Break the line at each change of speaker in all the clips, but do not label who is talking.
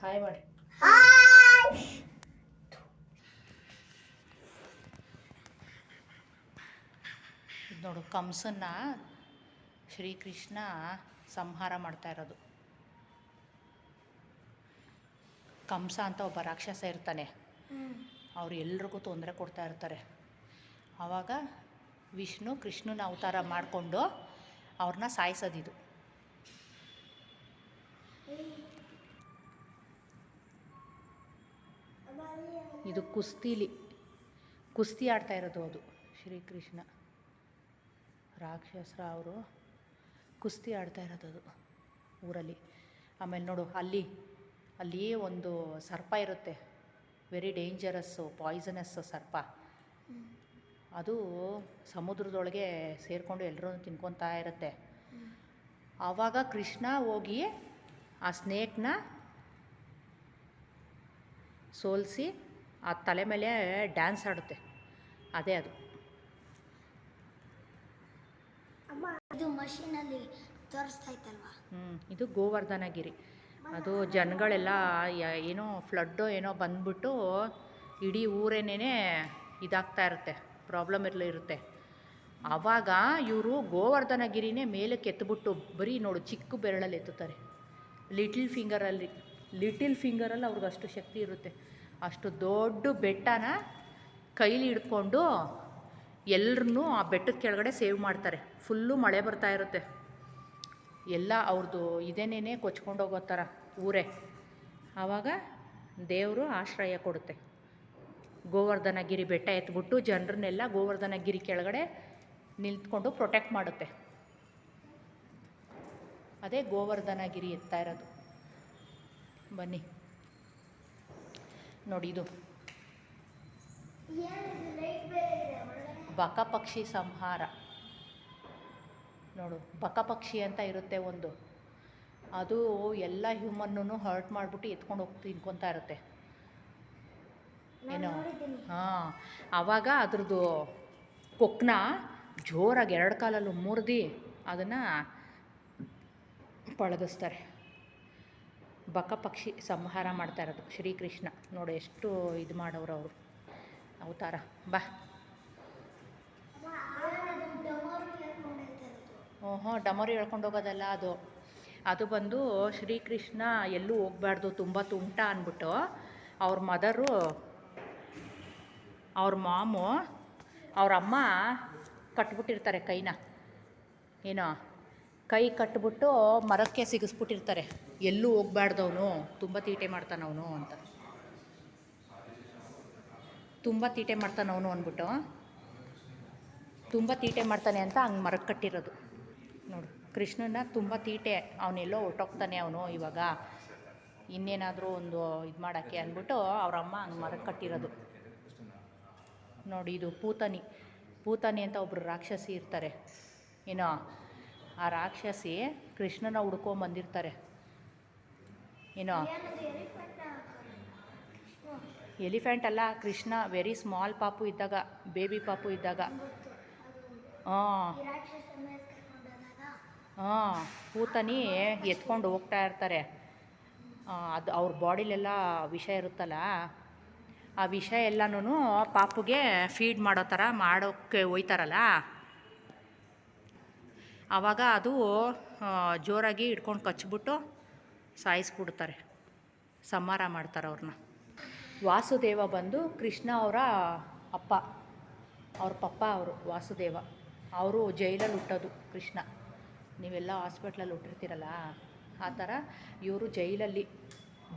Hi ಮಾಡಿ. ಇದು ನೋಡು, ಕಂಸನ್ನ ಶ್ರೀಕೃಷ್ಣ ಸಂಹಾರ ಮಾಡ್ತಾ ಇರೋದು. ಕಂಸ ಅಂತ ಒಬ್ಬ ರಾಕ್ಷಸ ಇರ್ತಾನೆ. ಅವ್ರು ಎಲ್ರಿಗೂ ತೊಂದರೆ ಕೊಡ್ತಾ ಇರ್ತಾರೆ. ಆವಾಗ ವಿಷ್ಣು ಕೃಷ್ಣನ ಅವತಾರ ಮಾಡಿಕೊಂಡು ಅವ್ರನ್ನ ಸಾಯಿಸೋದಿದು. ಇದು ಕುಸ್ತಿ ಆಡ್ತಾ ಇರೋದು. ಅದು ಶ್ರೀಕೃಷ್ಣ ರಾಕ್ಷಸರ ಅವರು ಕುಸ್ತಿ ಆಡ್ತಾ ಇರೋದು ಊರಲ್ಲಿ. ಆಮೇಲೆ ನೋಡು, ಅಲ್ಲಿ ಒಂದು ಸರ್ಪ ಇರುತ್ತೆ, ವೆರಿ ಡೇಂಜರಸ್ಸು, ಪಾಯ್ಸನಸ್ ಸರ್ಪ. ಅದು ಸಮುದ್ರದೊಳಗೆ ಸೇರಿಕೊಂಡು ಎಲ್ಲರೂ ತಿನ್ಕೊತಾ ಇರುತ್ತೆ. ಆವಾಗ ಕೃಷ್ಣ ಹೋಗಿ ಆ ಸ್ನೇಕ್ನ ಸೋಲಿಸಿ ಆ ತಲೆ ಮೇಲೆ ಡ್ಯಾನ್ಸ್ ಆಡುತ್ತೆ. ಅದೇ ಅದು.
ಇದು ಮಷೀನಲ್ಲಿ ತೋರಿಸ್ತಾ ಇತ್ತಲ್ವಾ?
ಇದು ಗೋವರ್ಧನಗಿರಿ. ಅದು ಜನಗಳೆಲ್ಲ ಏನೋ ಫ್ಲಡ್ಡು ಏನೋ ಬಂದ್ಬಿಟ್ಟು ಇಡೀ ಊರೇನೇ ಇದಾಗ್ತಾ ಇರುತ್ತೆ, ಪ್ರಾಬ್ಲಮ್ ಇರುತ್ತೆ. ಆವಾಗ ಇವರು ಗೋವರ್ಧನಗಿರಿನೇ ಮೇಲಕ್ಕೆ ಎತ್ಬಿಟ್ಟು ಬರೀ ನೋಡು ಚಿಕ್ಕ ಬೆರಳಲ್ಲಿ ಎತ್ತುತ್ತಾರೆ. ಲಿಟಿಲ್ ಫಿಂಗರಲ್ಲಿ ಅವ್ರಿಗೆ ಅಷ್ಟು ಶಕ್ತಿ ಇರುತ್ತೆ. ಅಷ್ಟು ದೊಡ್ಡ ಬೆಟ್ಟನ ಕೈಲಿ ಹಿಡ್ಕೊಂಡು ಎಲ್ಲರನ್ನೂ ಆ ಬೆಟ್ಟದ ಕೆಳಗಡೆ ಸೇವ್ ಮಾಡ್ತಾರೆ. ಫುಲ್ಲು ಮಳೆ ಬರ್ತಾ ಇರುತ್ತೆ, ಎಲ್ಲ ಅವ್ರದ್ದು ಇದೇನೇ ಕೊಚ್ಕೊಂಡು ಹೋಗೋ ಥರ ಊರೇ. ಆವಾಗ ದೇವರು ಆಶ್ರಯ ಕೊಡುತ್ತೆ. ಗೋವರ್ಧನಗಿರಿ ಬೆಟ್ಟ ಎತ್ಬಿಟ್ಟು ಜನರನ್ನೆಲ್ಲ ಗೋವರ್ಧನಗಿರಿ ಕೆಳಗಡೆ ನಿಂತ್ಕೊಂಡು ಪ್ರೊಟೆಕ್ಟ್ ಮಾಡುತ್ತೆ. ಅದೇ ಗೋವರ್ಧನಗಿರಿ ಎತ್ತಾ ಇರೋದು. ಬನ್ನಿ ನೋಡಿ, ಇದು ಬಕಪಕ್ಷಿ ಸಂಹಾರ. ನೋಡು, ಬಕಪಕ್ಷಿ ಅಂತ ಇರುತ್ತೆ ಒಂದು, ಅದು ಎಲ್ಲ ಹ್ಯೂಮನ್ನೂ ಹರ್ಟ್ ಮಾಡಿಬಿಟ್ಟು ಎತ್ಕೊಂಡು ಹೋಗಿ ತಿನ್ಕೊತಾ ಇರುತ್ತೆ ಏನೋ. ಆವಾಗ ಅದ್ರದ್ದು ಕೊಕ್ಕನ್ನ ಜೋರಾಗಿ 2 ಕಾಲಲ್ಲೂ ಮುರಿದು ಅದನ್ನು ಪಳಗಿಸ್ತಾರೆ. ಬಕಪಕ್ಷಿ ಸಂಹಾರ ಮಾಡ್ತಾ ಇರೋದು ಶ್ರೀಕೃಷ್ಣ. ನೋಡಿ ಎಷ್ಟು ಇದು ಮಾಡೋರು ಅವರು ಅವತಾರ. ಬಾ. ಡಮರು ಹೇಳ್ಕೊಂಡು ಹೋಗೋದಲ್ಲ ಅದು ಬಂದು ಶ್ರೀಕೃಷ್ಣ ಎಲ್ಲೂ ಹೋಗಬಾರ್ದು, ತುಂಬ ತುಂಟ ಅಂದ್ಬಿಟ್ಟು ಅವ್ರ ಮದರು, ಅವ್ರ ಮಾಮು, ಅವ್ರ ಅಮ್ಮ ಕಟ್ಬಿಟ್ಟಿರ್ತಾರೆ ಕೈನ. ಕೈ ಕಟ್ಬಿಟ್ಟು ಮರಕ್ಕೆ ಸಿಗಿಸ್ಬಿಟ್ಟಿರ್ತಾರೆ, ಎಲ್ಲೂ ಹೋಗ್ಬಾರ್ದವನು, ತುಂಬ ತೀಟೆ ಮಾಡ್ತಾನವನು ಅಂತ. ತುಂಬ ತೀಟೆ ಮಾಡ್ತಾನವನು ಅಂದ್ಬಿಟ್ಟು, ತುಂಬ ತೀಟೆ ಮಾಡ್ತಾನೆ ಅಂತ ಹಂಗೆ ಮರಕ್ಕೆ ಕಟ್ಟಿರೋದು. ನೋಡು, ಕೃಷ್ಣನ ತುಂಬ ತೀಟೆ, ಅವನೆಲ್ಲೋ ಹೊರ್ಟೋಗ್ತಾನೆ ಅವನು ಇವಾಗ, ಇನ್ನೇನಾದರೂ ಒಂದು ಇದು ಮಾಡೋಕ್ಕೆ ಅಂದ್ಬಿಟ್ಟು ಅವರಮ್ಮ ಹಂಗೆ ಮರಕ್ಕೆ ಕಟ್ಟಿರೋದು. ನೋಡಿ, ಇದು ಪೂತನಿ ಅಂತ ಒಬ್ಬರು ರಾಕ್ಷಸಿ ಇರ್ತಾರೆ. ಆ ರಾಕ್ಷಸಿ ಕೃಷ್ಣನ ಹುಡ್ಕೊಂಬಂದಿರ್ತಾರೆ. ಎಲಿಫೆಂಟ್ ಅಲ್ಲ, ಕೃಷ್ಣ ವೆರಿ ಸ್ಮಾಲ್ ಪಾಪು ಇದ್ದಾಗ, ಬೇಬಿ ಪಾಪು ಇದ್ದಾಗ. ಪೂತನಿ ಎತ್ಕೊಂಡು ಹೋಗ್ತಾ ಇರ್ತಾರೆ. ಅದು ಅವ್ರ ಬಾಡಿಲೆಲ್ಲ ವಿಷ ಇರುತ್ತಲ್ಲ, ಆ ವಿಷ ಎಲ್ಲನೂ ಪಾಪುಗೆ ಫೀಡ್ ಮಾಡೋ ಥರ ಮಾಡೋಕ್ಕೆ ಹೋಯ್ತಾರಲ್ಲ, ಆವಾಗ ಅದು ಜೋರಾಗಿ ಹಿಡ್ಕೊಂಡು ಕಚ್ಬಿಟ್ಟು ಸಾಯಿಸ್ಬಿಡ್ತಾರೆ, ಸಂಹಾರ ಮಾಡ್ತಾರೆ ಅವ್ರನ್ನ. ವಾಸುದೇವ ಬಂದು ಕೃಷ್ಣ ಅವರ ಅಪ್ಪ, ಅವ್ರ ಪಪ್ಪ ಅವರು ವಾಸುದೇವ. ಅವರು ಜೈಲಲ್ಲಿ ಹುಟ್ಟೋದು ಕೃಷ್ಣ. ನೀವೆಲ್ಲ ಹಾಸ್ಪಿಟ್ಲಲ್ಲಿ ಹುಟ್ಟಿರ್ತೀರಲ್ಲ, ಆ ಥರ ಇವರು ಜೈಲಲ್ಲಿ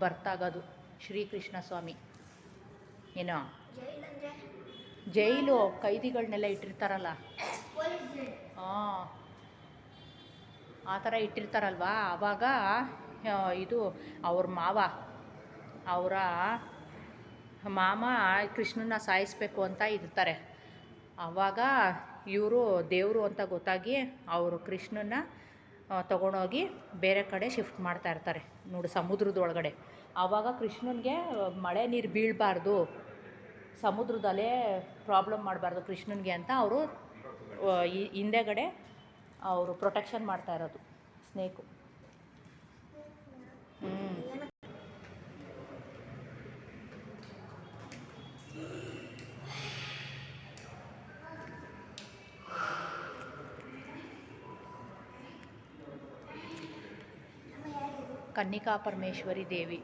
ಬರ್ತಾಗೋದು ಶ್ರೀಕೃಷ್ಣ ಸ್ವಾಮಿ. ಜೈಲು ಕೈದಿಗಳನ್ನೆಲ್ಲ ಇಟ್ಟಿರ್ತಾರಲ್ಲ, ಆ ಥರ ಇಟ್ಟಿರ್ತಾರಲ್ವ. ಆವಾಗ ಇದು ಅವ್ರ ಅವರ ಮಾಮ ಕೃಷ್ಣನ ಸಾಯಿಸಬೇಕು ಅಂತ ಇರ್ತಾರೆ. ಆವಾಗ ಇವರು ದೇವರು ಅಂತ ಗೊತ್ತಾಗಿ ಅವರು ಕೃಷ್ಣನ ತೊಗೊಂಡೋಗಿ ಬೇರೆ ಕಡೆ ಶಿಫ್ಟ್ ಮಾಡ್ತಾ ಇರ್ತಾರೆ. ನೋಡಿ, ಸಮುದ್ರದೊಳಗಡೆ. ಆವಾಗ ಕೃಷ್ಣನಿಗೆ ಮಳೆ ನೀರು ಬೀಳಬಾರ್ದು, ಸಮುದ್ರದಲ್ಲೇ ಪ್ರಾಬ್ಲಮ್ ಮಾಡಬಾರ್ದು ಕೃಷ್ಣನಿಗೆ ಅಂತ ಅವರು ಹಿಂದೆಗಡೆ ಅವರು ಪ್ರೊಟೆಕ್ಷನ್ ಮಾಡ್ತಾ ಇರೋದು ಸ್ನೇಕು. ಕನ್ನಿಕಾ ಪರಮೇಶ್ವರಿ ದೇವಿ,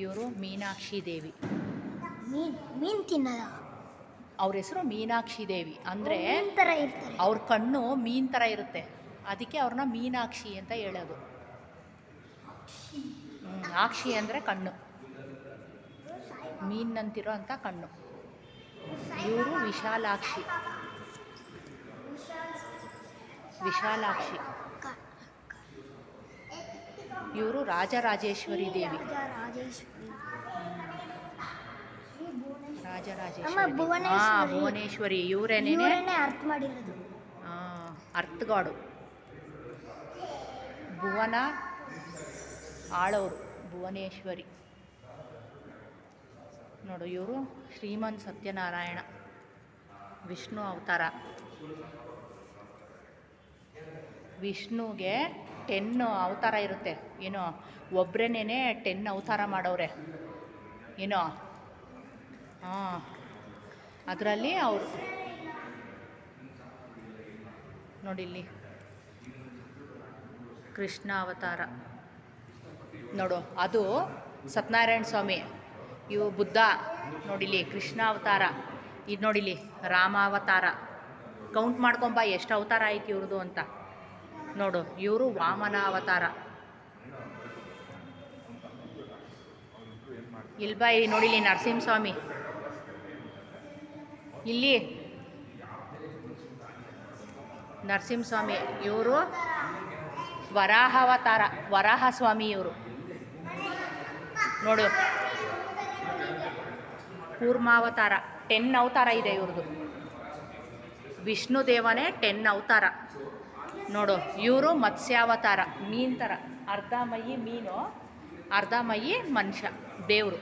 ಇವರು ಮೀನಾಕ್ಷಿ ದೇವಿ.
ಮೀನು ತಿನ್ನಲ್ಲ.
ಅವ್ರ ಹೆಸರು ಮೀನಾಕ್ಷಿ ದೇವಿ. ಅಂದರೆ
ಮೀನ್ ಥರ ಇರ್ತಾರೆ.
ಅವ್ರ ಕಣ್ಣು ಮೀನು ಥರ ಇರುತ್ತೆ, ಅದಕ್ಕೆ ಅವ್ರನ್ನ ಮೀನಾಕ್ಷಿ ಅಂತ ಹೇಳೋದು. ಆಕ್ಷಿ ಅಂದರೆ ಕಣ್ಣು, ಮೀನಂತಿರೋ ಅಂಥ ಕಣ್ಣು. ಇವರು ವಿಶಾಲಾಕ್ಷಿ. ವಿಶಾಲಾಕ್ಷಿ. ಇವರು ರಾಜರಾಜೇಶ್ವರಿ ದೇವಿ. ಭುವನೇಶ್ವರಿ ಇವರೇನೇ
ಅರ್ಥ ಮಾಡಿರೋದು.
ಅರ್ಥಗಾಡು, ಭುವನ ಆಳವರು, ಭುವನೇಶ್ವರಿ. ನೋಡು, ಇವರು ಶ್ರೀಮನ್ ಸತ್ಯನಾರಾಯಣ, ವಿಷ್ಣು ಅವತಾರ. ವಿಷ್ಣುಗೆ 10 ಅವತಾರ ಇರುತ್ತೆ. ಏನೋ ಒಬ್ಬರೇನೇ 10 ಅವತಾರ ಮಾಡವ್ರೆ ಏನೋ. ಅದರಲ್ಲಿ ಅವರು ನೋಡಿಲ್ಲಿ ಕೃಷ್ಣ ಅವತಾರ ನೋಡು, ಅದು ಸತ್ಯನಾರಾಯಣ ಸ್ವಾಮಿ. ಇವು ಬುದ್ಧ ನೋಡಿಲಿ ಕೃಷ್ಣ ಅವತಾರ. ಇದು ನೋಡಿಲಿ ರಾಮಾವತಾರ. ಕೌಂಟ್ ಮಾಡ್ಕೊಂಬ ಎಷ್ಟು ಅವತಾರ ಆಯ್ತು ಇವ್ರದ್ದು ಅಂತ ನೋಡು. ಇವರು ವಾಮನ ಅವತಾರ. ಇಲ್ಬಾಯಿ ನೋಡಿಲಿ ನರಸಿಂಹಸ್ವಾಮಿ. ಇಲ್ಲಿ ನರಸಿಂಹಸ್ವಾಮಿ, ಇವರು ವರಾಹ ಅವತಾರ, ವರಾಹ ಸ್ವಾಮಿ ಇವರು. ನೋಡು, ಕೂರ್ಮಾವತಾರ. 10 ಅವತಾರ ಇದೆ ಇವ್ರದ್ದು. ವಿಷ್ಣು ದೇವನೇ 10 ಅವತಾರ. ನೋಡು, ಇವರು ಮತ್ಸ್ಯಾವತಾರ, ಮೀನು ಥರ. ಅರ್ಧ ಮೈ ಮೀನು, ಅರ್ಧ ಮೈ ಮನುಷ್ಯ, ದೇವರು.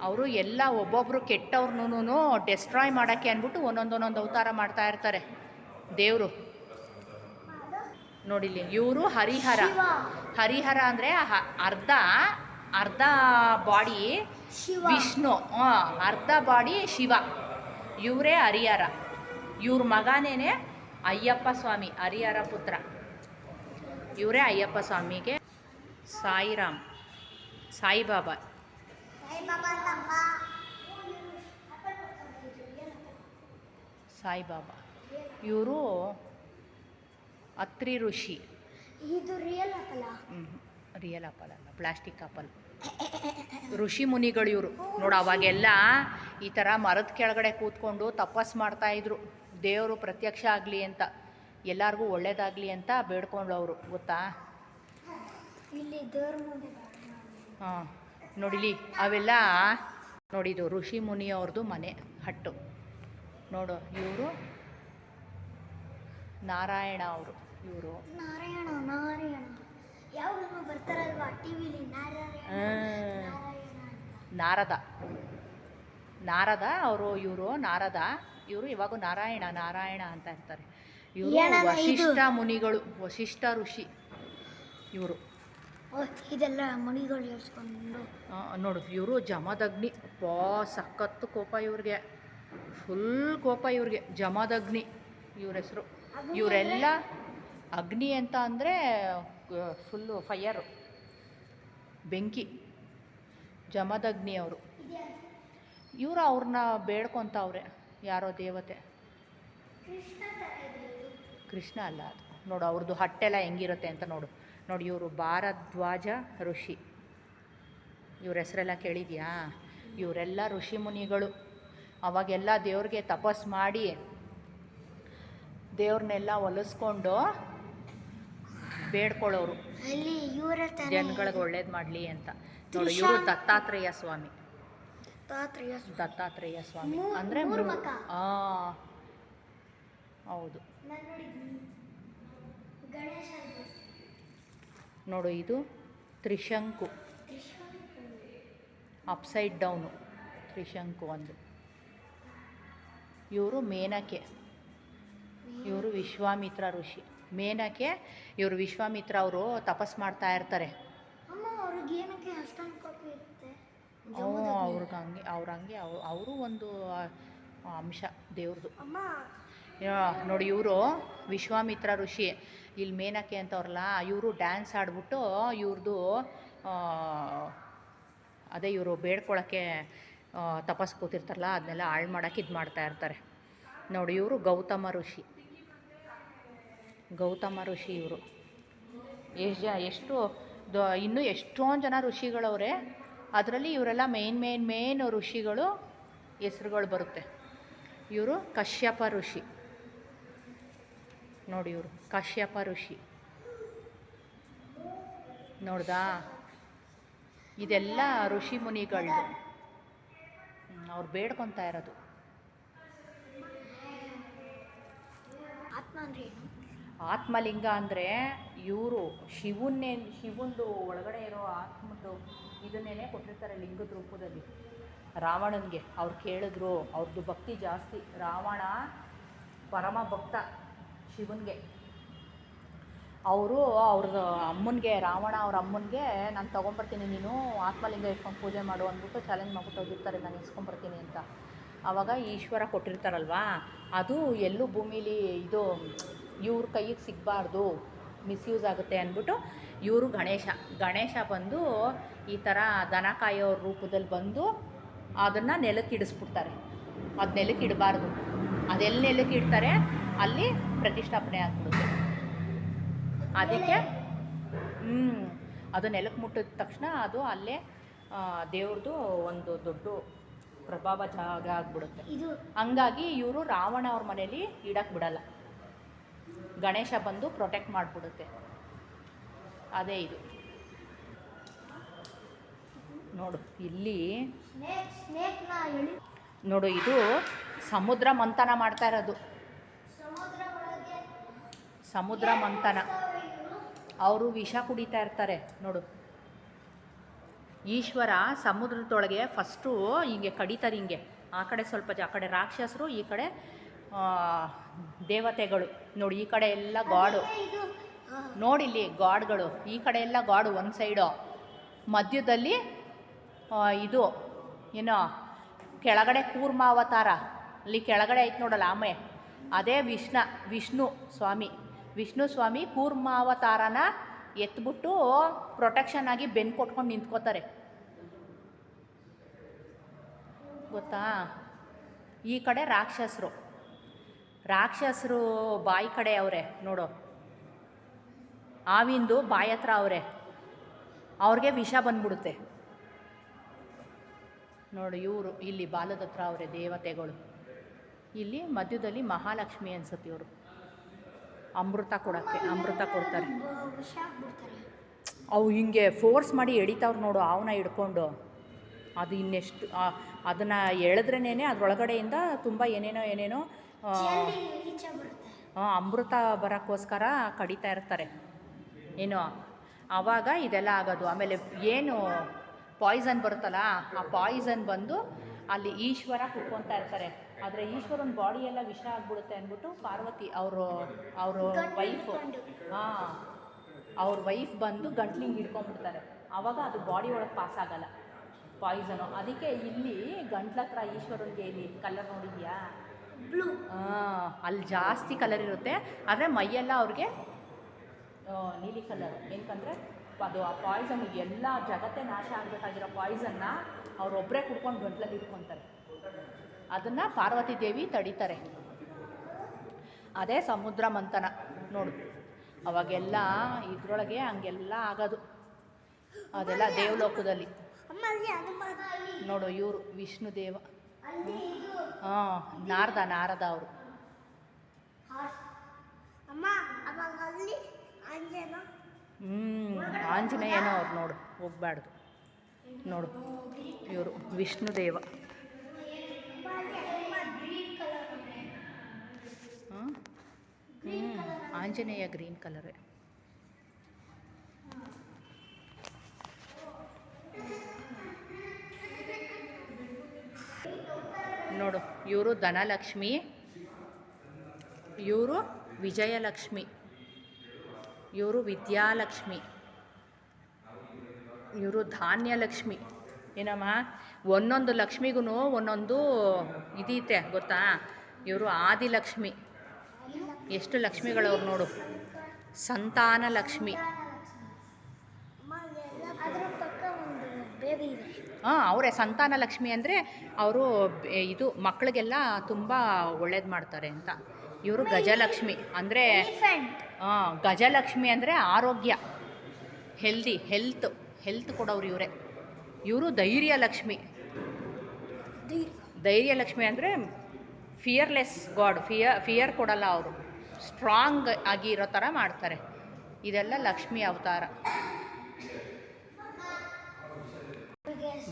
ಅವರು ಎಲ್ಲ ಒಬ್ಬೊಬ್ಬರು ಕೆಟ್ಟವ್ರನ್ನೂ ಡೆಸ್ಟ್ರಾಯ್ ಮಾಡೋಕ್ಕೆ ಅಂದ್ಬಿಟ್ಟು ಒಂದೊಂದು ಅವತಾರ ಮಾಡ್ತಾ ಇರ್ತಾರೆ ದೇವರು. ನೋಡಿಲಿ, ಇವರು ಹರಿಹರ. ಹರಿಹರ ಅಂದರೆ ಅರ್ಧ ಬಾಡಿ ವಿಷ್ಣು, ಅರ್ಧ ಬಾಡಿ ಶಿವ. ಇವರೇ ಹರಿಹರ. ಇವ್ರ ಮಗನೇನೆ ಅಯ್ಯಪ್ಪ ಸ್ವಾಮಿ, ಹರಿಹರ ಪುತ್ರ. ಇವರೇ ಅಯ್ಯಪ್ಪ ಸ್ವಾಮಿಗೆ ಸಾಯಿರಾಮ್, ಸಾಯಿಬಾಬಾ. ಸಾಯಿಬಾಬಾ ಇವರು ಅತ್ರಿ ಋಷಿ.
ಇದು ರಿಯಲ್ ಆಪಲ್?
ರಿಯಲ್ ಆಪಲ್ ಅಲ್ಲ, ಪ್ಲಾಸ್ಟಿಕ್ ಆಪಲ್. ಋಷಿ ಮುನಿಗಳು ಇವರು. ನೋಡು, ಅವಾಗೆಲ್ಲ ಈ ಥರ ಮರದ ಕೆಳಗಡೆ ಕೂತ್ಕೊಂಡು ತಪಸ್ ಮಾಡ್ತಾಯಿದ್ರು, ದೇವರು ಪ್ರತ್ಯಕ್ಷ ಆಗಲಿ ಅಂತ, ಎಲ್ಲರಿಗೂ ಒಳ್ಳೇದಾಗಲಿ ಅಂತ ಬೇಡ್ಕೊಂಡವರು, ಗೊತ್ತಾ? ಹಾಂ, ನೋಡಿಲಿ ಅವೆಲ್ಲ ನೋಡಿದ್ದು ಋಷಿ ಮುನಿಯವ್ರದ್ದು ಮನೆ ಹಟ್ಟು. ನೋಡು, ಇವರು ನಾರಾಯಣ ಅವರು. ಇವರು
ನಾರಾಯಣ ಯಾವಾಗಲೂ ಬರ್ತಾರಲ್ವಾ ಟಿವಿಲಿ,
ನಾರದ ಅವರು. ಇವರು ನಾರದ, ಇವರು ಇವಾಗ ನಾರಾಯಣ ಅಂತ ಇರ್ತಾರೆ. ಇವರು ವಶಿಷ್ಠ ಮುನಿಗಳು, ವಶಿಷ್ಠ ಋಷಿ ಇವರು.
ಇದೆಲ್ಲ ಮುನಿಗಳು ಹೇಳ್ಸ್ಕೊಂಡು.
ನೋಡು, ಇವರು ಜಮದಗ್ನಿ. ಸಖತ್ತು ಕೋಪ ಇವ್ರಿಗೆ, ಫುಲ್ ಕೋಪ ಇವ್ರಿಗೆ. ಜಮದಗ್ನಿ ಇವ್ರ ಹೆಸರು. ಇವರೆಲ್ಲ ಅಗ್ನಿ ಅಂತ ಅಂದರೆ ಫುಲ್ಲು ಫೈಯರು, ಬೆಂಕಿ. ಜಮದಗ್ನಿ ಅವರು. ಇವರು ಅವ್ರನ್ನ ಬೇಡ್ಕೊತಾವ್ರೆ, ಯಾರೋ ದೇವತೆ. ಕೃಷ್ಣ ಅಲ್ಲ ಅದು. ನೋಡು, ಅವ್ರದ್ದು ಹಟ್ಟೆಲ್ಲ ಹೆಂಗಿರುತ್ತೆ ಅಂತ ನೋಡು. ನೋಡಿ, ಇವರು ಭಾರದ್ವಾಜ ಋಷಿ. ಇವ್ರ ಹೆಸರೆಲ್ಲ ಕೇಳಿದ್ಯಾ? ಇವರೆಲ್ಲ ಋಷಿ ಮುನಿಗಳು. ಅವಾಗೆಲ್ಲ ದೇವ್ರಿಗೆ ತಪಸ್ ಮಾಡಿ ದೇವ್ರನ್ನೆಲ್ಲ ಒಲಿಸ್ಕೊಂಡು ಬೇಡ್ಕೊಳ್ಳೋರು, ಜನಗಳಿಗೆ ಒಳ್ಳೇದು ಮಾಡಲಿ ಅಂತ. ನೋಡಿ, ಇವರು ದತ್ತಾತ್ರೇಯ ಸ್ವಾಮಿ. ದತ್ತಾತ್ರೇಯ ಸ್ವಾಮಿ ಅಂದರೆ ಹೌದು. ನೋಡು, ಇದು ತ್ರಿಶಂಕು, ಅಪ್ಸೈಡ್ ಡೌನು ತ್ರಿಶಂಕು ಒಂದು. ಇವರು ಮೇನಕೆ. ಇವರು ವಿಶ್ವಾಮಿತ್ರ ಋಷಿ. ಮೇನಕೆ ಇವರು ವಿಶ್ವಾಮಿತ್ರ ಅವರು ತಪಸ್ ಮಾಡ್ತಾ ಇರ್ತಾರೆ. ಅವ್ರಿಗೆ ಹಂಗೆ ಅವರು ಒಂದು ಅಂಶ ದೇವ್ರದ್ದು.
ಅಮ್ಮ
ನೋಡಿ ಇವರು ವಿಶ್ವಾಮಿತ್ರ ಋಷಿ, ಇಲ್ಲಿ ಮೇನಕೆ ಅಂತವ್ರಲ್ಲ, ಇವರು ಡ್ಯಾನ್ಸ್ ಆಡ್ಬಿಟ್ಟು ಇವ್ರದ್ದು ಅದೇ ಇವರು ಬೇಡ್ಕೊಳಕ್ಕೆ ತಪಸ್ ಕೂತಿರ್ತಾರಲ್ಲ ಅದನ್ನೆಲ್ಲ ಹಾಳು ಮಾಡೋಕ್ಕೆ ಇದು ಮಾಡ್ತಾ ಇರ್ತಾರೆ. ನೋಡಿ ಇವರು ಗೌತಮ ಋಷಿ ಇವರು. ಎಷ್ಟು ಇನ್ನೂ ಎಷ್ಟೊಂದು ಜನ ಋಷಿಗಳವ್ರೆ, ಅದರಲ್ಲಿ ಇವರೆಲ್ಲ ಮೇನ್ ಋಷಿಗಳು ಹೆಸ್ರುಗಳು ಬರುತ್ತೆ. ಇವರು ಕಶ್ಯಪ ಋಷಿ. ನೋಡಿ ಇವರು ಕಶ್ಯಪ ಋಷಿ ನೋಡ್ದಾ, ಇದೆಲ್ಲ ಋಷಿ ಮುನಿಗಳದ್ದು. ಅವ್ರು ಬೇಡ್ಕೊತಾ ಇರೋದು.
ಆತ್ಮ ಅಂದ್ರೆ ಏನು?
ಆತ್ಮಲಿಂಗ ಅಂದರೆ ಇವರು ಶಿವಂದು ಒಳಗಡೆ ಇರೋ ಆತ್ಮದ್ದು ಇದನ್ನೇ ಕೊಟ್ಟಿರ್ತಾರೆ ಲಿಂಗದ ರೂಪದಲ್ಲಿ ರಾವಣನಿಗೆ. ಅವ್ರು ಕೇಳಿದ್ರು, ಅವ್ರದ್ದು ಭಕ್ತಿ ಜಾಸ್ತಿ. ರಾವಣ ಪರಮ ಭಕ್ತ ಶಿವನಿಗೆ. ಅವ್ರದ್ದು ಅಮ್ಮನಿಗೆ, ರಾವಣ ಅವ್ರ ಅಮ್ಮನಿಗೆ, ನಾನು ತೊಗೊಂಬರ್ತೀನಿ, ನೀನು ಆತ್ಮಲಿಂಗ ಇಟ್ಕೊಂಡು ಪೂಜೆ ಮಾಡು ಅಂದ್ಬಿಟ್ಟು ಚಾಲೆಂಜ್ ಮಾಡ್ಬಿಟ್ಟು ಹೋಗಿರ್ತಾರೆ, ನಾನು ಇಸ್ಕೊಂಬರ್ತೀನಿ ಅಂತ. ಆವಾಗ ಈಶ್ವರ ಕೊಟ್ಟಿರ್ತಾರಲ್ವಾ, ಅದು ಎಲ್ಲೂ ಭೂಮಿಲಿ ಇದು ಇವ್ರ ಕೈಗೆ ಸಿಗಬಾರ್ದು, ಮಿಸ್ಯೂಸ್ ಆಗುತ್ತೆ ಅಂದ್ಬಿಟ್ಟು ಇವರು ಗಣೇಶ ಬಂದು ಈ ಥರ ದನ ಕಾಯೋರ ರೂಪದಲ್ಲಿ ಬಂದು ಅದನ್ನು ನೆಲಕ್ಕೆ ಇಡಿಸ್ಬಿಡ್ತಾರೆ. ಅದು ನೆಲಕ್ಕೆ ಇಡಬಾರ್ದು. ಅದೆಲ್ಲಿ ನೆಲಕ್ಕೆ ಇಡ್ತಾರೆ ಅಲ್ಲಿ ಪ್ರತಿಷ್ಠಾಪನೆ ಆಗ್ಬಿಡುತ್ತೆ. ಅದಕ್ಕೆ ಅದು ನೆಲಕ್ಕೆ ಮುಟ್ಟಿದ ತಕ್ಷಣ ಅದು ಅಲ್ಲೇ ದೇವ್ರದ್ದು ಒಂದು ದೊಡ್ಡ ಪ್ರಭಾವ ಜಾಗ ಆಗ್ಬಿಡುತ್ತೆ. ಹಂಗಾಗಿ ಇವರು ರಾವಣ ಅವ್ರ ಮನೇಲಿ ಇಡಕ್ಕೆ ಬಿಡಲ್ಲ, ಗಣೇಶ ಬಂದು ಪ್ರೊಟೆಕ್ಟ್ ಮಾಡಿಬಿಡುತ್ತೆ. ಅದೇ ಇದು ನೋಡು. ಇಲ್ಲಿ ನೋಡು, ಇದು ಸಮುದ್ರ ಮಂಥನ ಮಾಡ್ತಾ ಇರೋದು. ಸಮುದ್ರ ಮಂಥನ. ಅವರು ವಿಷ ಕುಡಿತಾ ಇರ್ತಾರೆ ನೋಡು. ಈಶ್ವರ ಸಮುದ್ರದೊಳಗೆ ಫಸ್ಟು ಹಿಂಗೆ ಕಡಿತಾರೆ, ಹಿಂಗೆ ಆ ಕಡೆ ಸ್ವಲ್ಪ ಆ ಕಡೆ ರಾಕ್ಷಸರು, ಈ ಕಡೆ ದೇವತೆಗಳು. ನೋಡಿ ಈ ಕಡೆ ಎಲ್ಲ ಗಾಡು, ನೋಡಿಲ್ಲಿ ಗಾಡ್ಗಳು, ಈ ಕಡೆ ಎಲ್ಲ ಗಾಡು ಒಂದು ಸೈಡು, ಮಧ್ಯದಲ್ಲಿ ಇದು ಏನೋ ಕೆಳಗಡೆ ಕೂರ್ಮಾವತಾರ, ಅಲ್ಲಿ ಕೆಳಗಡೆ ಐತೆ ನೋಡಲ್ಲ ಆಮೆ, ಅದೇ ವಿಷ್ಣು ಸ್ವಾಮಿ ಕೂರ್ಮಾವತಾರನ ಎತ್ಬಿಟ್ಟು ಪ್ರೊಟೆಕ್ಷನ್ ಆಗಿ ಬೆನ್ನು ಕೊಟ್ಕೊಂಡು ನಿಂತ್ಕೋತಾರೆ, ಗೊತ್ತಾ. ಈ ಕಡೆ ರಾಕ್ಷಸರು ಬಾಯಿ ಕಡೆ ಅವರೇ ನೋಡು, ಆವಿಂದು ಬಾಯಿ ಹತ್ರ ಅವರೇ, ಅವ್ರಿಗೆ ವಿಷ ಬಂದ್ಬಿಡುತ್ತೆ ನೋಡು. ಇವರು ಇಲ್ಲಿ ಬಾಲದ ಹತ್ರ ಅವರೇ ದೇವತೆಗಳು. ಇಲ್ಲಿ ಮಧ್ಯದಲ್ಲಿ ಮಹಾಲಕ್ಷ್ಮಿ ಅನ್ಸುತ್ತೆ, ಇವರು ಅಮೃತ ಕೊಡ್ತಾರೆ. ಅವು ಹಿಂಗೆ ಫೋರ್ಸ್ ಮಾಡಿ ಎಳಿತಾವ್ರು ನೋಡು, ಅವನ್ನ ಹಿಡ್ಕೊಂಡು. ಅದು ಇನ್ನೆಷ್ಟು ಅದನ್ನು ಎಳೆದ್ರೇನೆ ಅದರೊಳಗಡೆಯಿಂದ ತುಂಬ ಏನೇನೋ ಅಮೃತ ಬರೋಕ್ಕೋಸ್ಕರ ಕಡಿತಾ ಇರ್ತಾರೆ ಏನೋ, ಆವಾಗ ಇದೆಲ್ಲ ಆಗೋದು. ಆಮೇಲೆ ಏನು ಪಾಯ್ಸನ್ ಬರುತ್ತಲ್ಲ, ಆ ಪಾಯ್ಸನ್ ಬಂದು ಅಲ್ಲಿ ಈಶ್ವರ ಕುತ್ಕೊತಾ ಇರ್ತಾರೆ. ಆದರೆ ಈಶ್ವರನ ಬಾಡಿ ಎಲ್ಲ ವಿಷ ಆಗ್ಬಿಡುತ್ತೆ ಅಂದ್ಬಿಟ್ಟು ಪಾರ್ವತಿ ಅವ್ರ ವೈಫ್ ಬಂದು ಗಂಟ್ಲಿಂಗ್ ಹಿಡ್ಕೊಂಡ್ಬಿಡ್ತಾರೆ. ಆವಾಗ ಅದು ಬಾಡಿ ಒಳಗೆ ಪಾಸ್ ಆಗಲ್ಲ ಪಾಯ್ಸನು. ಅದಕ್ಕೆ ಇಲ್ಲಿ ಗಂಟ್ಲ ಹತ್ರ ಈಶ್ವರನಿಗೆ ಇಲ್ಲಿ ಕಲರ್ ನೋಡಿದ್ಯಾ, ಬ್ಲೂ, ಅಲ್ಲಿ ಜಾಸ್ತಿ ಕಲರ್ ಇರುತ್ತೆ. ಆದರೆ ಮೈಯೆಲ್ಲ ಅವ್ರಿಗೆ ನೀಲಿ ಕಲರ್. ಏನಕ್ಕಂದರೆ ಅದು ಆ ಪಾಯ್ಸನ್, ಎಲ್ಲ ಜಗತ್ತೇ ನಾಶ ಆಗಬೇಕಾಗಿರೋ ಪಾಯ್ಸನ್ನ ಅವರೊಬ್ಬರೇ ಕುಡ್ಕೊಂಡು ಗಂಟ್ಲಲ್ಲಿ ಇಟ್ಕೊತಾರೆ. ಅದನ್ನು ಪಾರ್ವತಿ ದೇವಿ ತಡೀತಾರೆ. ಅದೇ ಸಮುದ್ರ ಮಂಥನ ನೋಡು. ಅವಾಗೆಲ್ಲ ಇದರೊಳಗೆ ಹಂಗೆಲ್ಲ ಆಗೋದು, ಅದೆಲ್ಲ ದೇವಲೋಕದಲ್ಲಿ ನೋಡು. ಇವರು ವಿಷ್ಣು ದೇವ, ನಾರದ ಅವರು. ಆಂಜನೇಯನೋ ಅವ್ರು ನೋಡು, ಹೋಗ್ಬಾರ್ದು ನೋಡು. ಇವರು ವಿಷ್ಣು ದೇವ. ಆಂಜನೇಯ ಗ್ರೀನ್ ಕಲರೇ. ನೋಡು, ಇವರು ಧನಲಕ್ಷ್ಮಿ, ಇವರು ವಿಜಯಲಕ್ಷ್ಮಿ, ಇವರು ವಿದ್ಯಾಲಕ್ಷ್ಮಿ, ಇವರು ಧಾನ್ಯಲಕ್ಷ್ಮಿ, ಏನಮ್ಮ ಒಂದೊಂದು ಲಕ್ಷ್ಮಿಗೂ ಒಂದೊಂದು ಇದೀತೆ ಗೊತ್ತಾ. ಇವರು ಆದಿಲಕ್ಷ್ಮಿ. ಎಷ್ಟು ಲಕ್ಷ್ಮಿಗಳವ್ರು ನೋಡು. ಸಂತಾನ ಲಕ್ಷ್ಮಿ.
ಅದ್ರ ಪಕ್ಕ ಒಂದು ಬೇಬಿ ಇದೆ.
ಹಾಂ, ಅವರೇ ಸಂತಾನ ಲಕ್ಷ್ಮಿ ಅಂದರೆ ಅವರು ಇದು ಮಕ್ಕಳಿಗೆಲ್ಲ ತುಂಬ ಒಳ್ಳೇದು ಮಾಡ್ತಾರೆ ಅಂತ. ಇವರು ಗಜಲಕ್ಷ್ಮಿ ಅಂದರೆ ಗಜಲಕ್ಷ್ಮಿ ಅಂದರೆ ಆರೋಗ್ಯ, ಹೆಲ್ತ್ ಕೊಡೋರು ಇವರೇ. ಇವರು ಧೈರ್ಯ ಲಕ್ಷ್ಮಿ. ಧೈರ್ಯ ಲಕ್ಷ್ಮಿ ಅಂದರೆ ಫಿಯರ್ಲೆಸ್ ಗಾಡ್. ಫಿಯರ್ ಕೊಡಲ್ಲ ಅವರು, ಸ್ಟ್ರಾಂಗ್ ಆಗಿ ಇರೋ ಥರ ಮಾಡ್ತಾರೆ. ಇದೆಲ್ಲ ಲಕ್ಷ್ಮಿ ಅವತಾರ.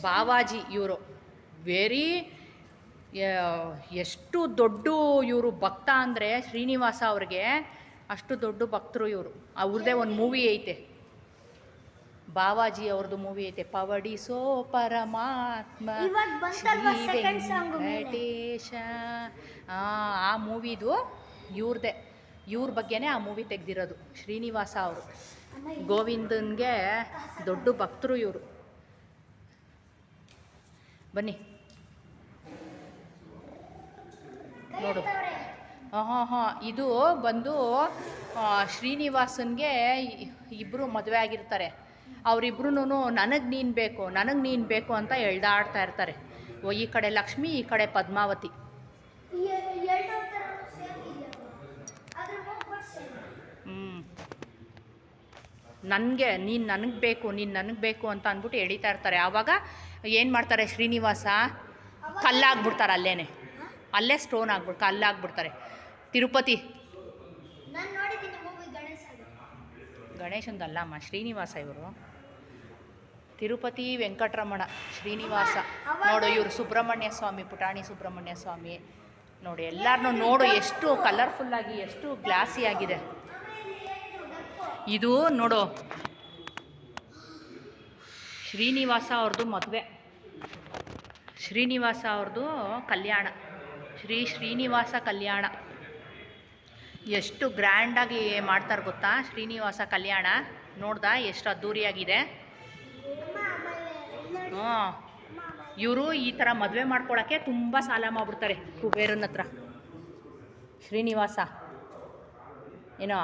ಬಾವಾಜಿ ಇವರು ವೆರಿ ಎಷ್ಟು ದೊಡ್ಡ ಇವರು ಭಕ್ತ ಅಂದರೆ ಶ್ರೀನಿವಾಸ ಅವ್ರಿಗೆ ಅಷ್ಟು ದೊಡ್ಡ ಭಕ್ತರು ಇವರು. ಅವ್ರದ್ದೇ ಒಂದು ಮೂವಿ ಐತೆ, ಬಾವಾಜಿ ಅವ್ರದ್ದು ಮೂವಿ ಐತೆ, ಪವಡಿಸೋ ಪರಮಾತ್ಮ ಶ್ರೀ ವೆಂಕಟೇಶ. ಆ ಮೂವಿದು ಇವ್ರದ್ದೇ, ಇವ್ರ ಬಗ್ಗೆನೇ ಆ ಮೂವಿ ತೆಗೆದಿರೋದು. ಶ್ರೀನಿವಾಸ ಅವರು ಗೋವಿಂದನ್ಗೆ ದೊಡ್ಡ ಭಕ್ತರು ಇವರು. ಬನ್ನಿ ನೋಡು. ಇದು ಬಂದು ಶ್ರೀನಿವಾಸನ್ಗೆ ಇಬ್ಬರು ಮದುವೆ ಆಗಿರ್ತಾರೆ. ಅವರಿಬ್ರು ನನಗೆ ನೀನು ಬೇಕು ಅಂತ ಎಳ್ದಾಡ್ತಾ ಇರ್ತಾರೆ. ಈ ಕಡೆ ಲಕ್ಷ್ಮಿ, ಈ ಕಡೆ ಪದ್ಮಾವತಿ. ನೀನು ನನಗೆ ಬೇಕು ಅಂತ ಅಂದ್ಬಿಟ್ಟು ಎಳಿತಾ ಇರ್ತಾರೆ. ಆವಾಗ ಏನು ಮಾಡ್ತಾರೆ, ಶ್ರೀನಿವಾಸ ಕಲ್ಲಾಗ್ಬಿಡ್ತಾರೆ. ಅಲ್ಲೇ ಸ್ಟೋನ್ ಆಗ್ಬಿಟ್ಟು ಕಲ್ಲಾಗ್ಬಿಡ್ತಾರೆ. ತಿರುಪತಿ ಗಣೇಶಂದಲ್ಲಮ್ಮ, ಶ್ರೀನಿವಾಸ ಇವರು. ತಿರುಪತಿ ವೆಂಕಟರಮಣ ಶ್ರೀನಿವಾಸ. ನೋಡು ಇವರು ಸುಬ್ರಹ್ಮಣ್ಯ ಸ್ವಾಮಿ, ಪುಟಾಣಿ ಸುಬ್ರಹ್ಮಣ್ಯ ಸ್ವಾಮಿ. ನೋಡಿ ಎಲ್ಲರನ್ನೂ ನೋಡು, ಎಷ್ಟು ಕಲರ್ಫುಲ್ಲಾಗಿ, ಎಷ್ಟು ಗ್ಲಾಸಿ ಆಗಿದೆ. ಇದು ನೋಡು ಶ್ರೀನಿವಾಸ ಅವ್ರದ್ದು ಮದುವೆ, ಶ್ರೀನಿವಾಸ ಅವ್ರದ್ದು ಕಲ್ಯಾಣ, ಶ್ರೀನಿವಾಸ ಕಲ್ಯಾಣ. ಎಷ್ಟು ಗ್ರ್ಯಾಂಡಾಗಿ ಮಾಡ್ತಾರೆ ಗೊತ್ತಾ ಶ್ರೀನಿವಾಸ ಕಲ್ಯಾಣ. ನೋಡ್ದಾ ಎಷ್ಟು ಅದ್ಧೂರಿಯಾಗಿದೆ. ಇವರು ಈ ಥರ ಮದುವೆ ಮಾಡ್ಕೊಳ್ಳೋಕ್ಕೆ ತುಂಬ ಸಾಲ ಮಾಡಿಬಿಡ್ತಾರೆ ಕುಬೇರನ ಹತ್ರ. ಶ್ರೀನಿವಾಸ ಏನೋ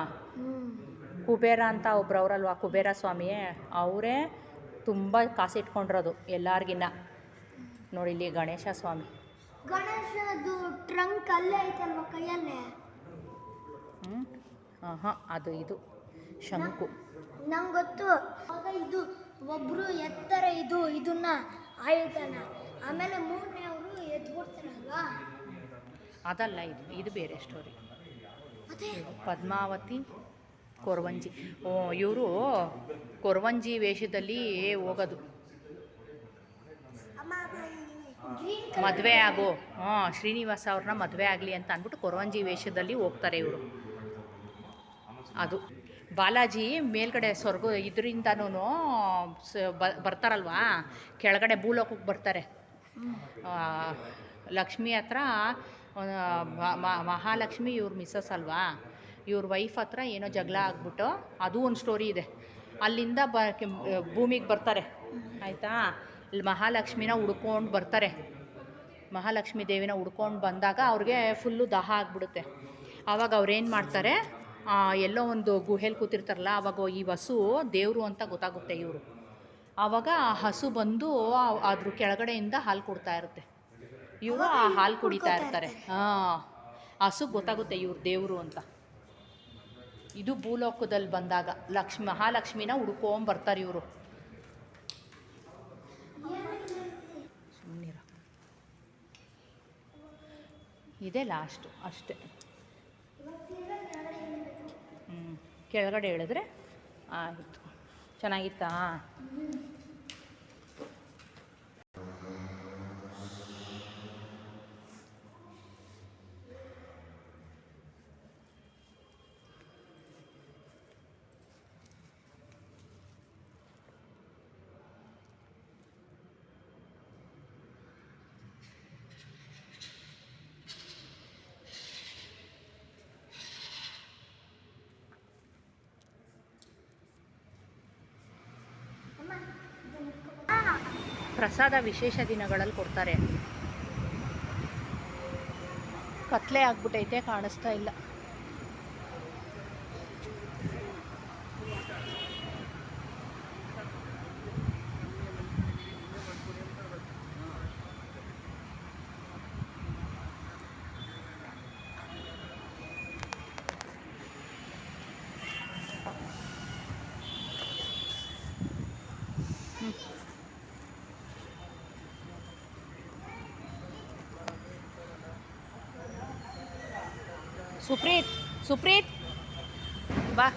ಕುಬೇರ ಅಂತ ಒಬ್ರು ಅವರಲ್ವಾ, ಕುಬೇರ ಸ್ವಾಮಿ, ಅವರೇ ತುಂಬ ಕಾಸಿಟ್ಕೊಂಡಿರೋದು ಎಲ್ಲರಿಗಿನ್ನ. ನೋಡಿ ಇಲ್ಲಿ ಗಣೇಶ ಸ್ವಾಮಿ.
ಗಣೇಶದು ಟ್ರಂಕ್ ಅಲ್ಲೇ ಐತಲ್ವ ಕೈಯಲ್ಲೇ.
ಅದು ಇದು ಶಂಕು.
ನಂಗೆ ಗೊತ್ತು. ಆಗ ಇದು ಒಬ್ಬರು ಎತ್ತರ ಇದನ್ನ ಆಯುಧನ, ಆಮೇಲೆ ಮೂರನೇ ಅವರು ಎದ್ಬಿಡ್ತಾರಲ್ವಾ.
ಅದಲ್ಲ, ಇದು ಬೇರೆ ಸ್ಟೋರಿ. ಪದ್ಮಾವತಿ ಕೊರವಂಜಿ. ಇವರು ಕೊರವಂಜಿ ವೇಷದಲ್ಲಿ ಹೋಗೋದು. ಮದುವೆ ಆಗೋ ಶ್ರೀನಿವಾಸ ಅವ್ರನ್ನ ಮದುವೆ ಆಗಲಿ ಅಂತ ಅಂದ್ಬಿಟ್ಟು ಕೊರವಂಜಿ ವೇಷದಲ್ಲಿ ಹೋಗ್ತಾರೆ ಇವರು. ಅದು ಬಾಲಾಜಿ ಮೇಲ್ಗಡೆ ಸ್ವರ್ಗ ಇದರಿಂದನೂ ಬರ್ತಾರಲ್ವಾ, ಕೆಳಗಡೆ ಭೂಲೋಕಕ್ಕೆ ಬರ್ತಾರೆ. ಲಕ್ಷ್ಮಿ ಹತ್ರ ಮಹಾಲಕ್ಷ್ಮಿ ಇವ್ರ ಮಿಸ್ಸಸ್ ಅಲ್ವಾ, ಇವ್ರ ವೈಫ್ ಹತ್ರ ಏನೋ ಜಗಳ ಆಗ್ಬಿಟ್ಟು ಅದು ಒಂದು ಸ್ಟೋರಿ ಇದೆ. ಅಲ್ಲಿಂದ ಭೂಮಿಗೆ ಬರ್ತಾರೆ ಆಯಿತಾ. ಇಲ್ಲಿ ಮಹಾಲಕ್ಷ್ಮಿನ ಹುಡ್ಕೊಂಡು ಬರ್ತಾರೆ. ಮಹಾಲಕ್ಷ್ಮಿ ದೇವಿನ ಹುಡ್ಕೊಂಡು ಬಂದಾಗ ಅವ್ರಿಗೆ ಫುಲ್ಲು ದಾಹ ಆಗಿಬಿಡುತ್ತೆ. ಆವಾಗ ಅವ್ರೇನು ಮಾಡ್ತಾರೆ, ಎಲ್ಲೋ ಒಂದು ಗುಹೆಯಲ್ಲಿ ಕೂತಿರ್ತಾರಲ್ಲ, ಆವಾಗ ಈ ಹಸು ದೇವರು ಅಂತ ಗೊತ್ತಾಗುತ್ತೆ ಇವರು. ಆವಾಗ ಆ ಹಸು ಬಂದು ಅದ್ರ ಕೆಳಗಡೆಯಿಂದ ಹಾಲು ಕೊಡ್ತಾ ಇರುತ್ತೆ. ಇವರು ಆ ಹಾಲು ಕುಡಿತಾ ಇರ್ತಾರೆ. ಹಸು ಗೊತ್ತಾಗುತ್ತೆ ಇವ್ರು ದೇವರು ಅಂತ. ಇದು ಭೂಲೋಕದಲ್ಲಿ ಬಂದಾಗ ಮಹಾಲಕ್ಷ್ಮಿನ ಹುಡ್ಕೊಂಬರ್ತಾರೆ ಇವರು. ಸುಮ್ಮನಿರ, ಇದೇ ಲಾಸ್ಟು ಅಷ್ಟೇ. ಕೆಳಗಡೆ ಹೇಳಿದ್ರೆ ಆಯಿತು. ಚೆನ್ನಾಗಿತ್ತಾ?
ಅಮ್ಮ
ಪ್ರಸಾದ ವಿಶೇಷ ದಿನಗಳಲ್ಲಿ ಕೊಡ್ತಾರೆ. ಕತ್ಲೆ ಆಗ್ಬಿಟ್ಟೈತೆ, ಕಾಣಿಸ್ತಾ ಇಲ್ಲ. ಸುಪ್ರೀತ್, ಸುಪ್ರೀತ್ ಬಾ.